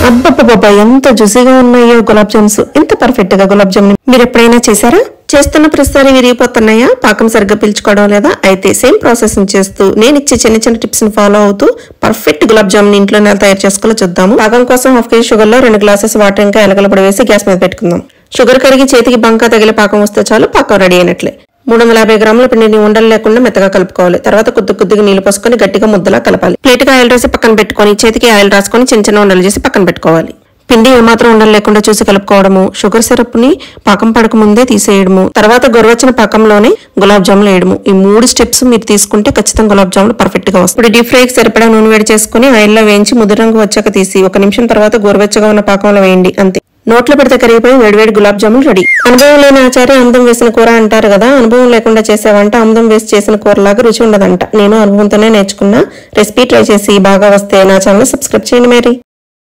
అబ్బబ్బబ్బా ఎంత జ్యూసీగా ఉన్నాయో గులాబ్ జామ్స్. ఇంత పర్ఫెక్ట్ గా గులాబ్ జామ్ మీరు ఎప్పుడైనా చేశారా? చేస్తున్న ప్రతిసారి విరిగిపోతున్నాయా? పాకం సరిగ్గా పీల్చుకోవడం లేదా? అయితే సేమ్ ప్రాసెస్ చేస్తూ నేను ఇచ్చే చిన్న చిన్న టిప్స్ ని ఫాలో అవుతూ పర్ఫెక్ట్ గులాబ్ జామ్ ని ఇంట్లోనే తయారు చేసుకోవాలో చూద్దాము. పాకం కోసం 1/2 kg షుగర్ లో 2 గ్లాసెస్ వాటర్ ఇంకా ఎలకల పొడి వేసి గ్యాస్ మీద పెట్టుకుందాం. షుగర్ కరిగి చేతికి బంక తగిలి పాకం వస్తే చాలు, పాకం రెడీ అయినట్లే. 350 గ్రాముల పిండిని ఉండలు లేకుండా మెత్తగా కలుపుకోవాలి. తర్వాత కొద్దిగా నీళ్లు పోసుకొని గట్టిగా ముద్దలా కలపాలి. ప్లేట్ గా ఆయిల్ రాసి పక్కన పెట్టుకొని చేతికి ఆయిల్ రాసుకొని చిన్న చిన్న ఉండలు చేసి పక్కన పెట్టుకోవాలి. పిండి ఏమాత్రం ఉండలు లేకుండా చూసి కలుపుకోవడము. షుగర్ సిరప్ ని పాకం పడక ముందే తీసేయడము. తర్వాత గొరవచ్చిన పాకంలోనే గులాబ్ జాములు వేయడము. ఈ 3 స్టెప్స్ మీరు తీసుకుంటే ఖచ్చితంగా గులాబ్ జాములు పర్ఫెక్ట్ గా వస్తాయి. ఇప్పుడు డీప్ ఫ్రైకి సరిపడా నూనె వేడి చేసుకుని ఆయిల్లో వేయించి ముదురు రంగు వచ్చాక తీసి 1 నిమిషం తర్వాత గోరువెచ్చగా ఉన్న పాకంలో వేయండి. అంతే, నోట్లో పెడితే కరిగిపోయి వేడివేడి గులాబ్ జాములు రెడీ. అనుభవం లేని ఆచార్య అమృతం వేసిన కూర అంటారు కదా. అనుభవం లేకుండా చేసేవంట అమృతం వేసి చేసిన కూరలాగా రుచి ఉండదంట. నేను అనుభవంతోనే నేర్చుకున్న రెసిపీ. ట్రై చేసి బాగా వస్తే నా ఛానల్ సబ్స్క్రైబ్ చేయండి మరి.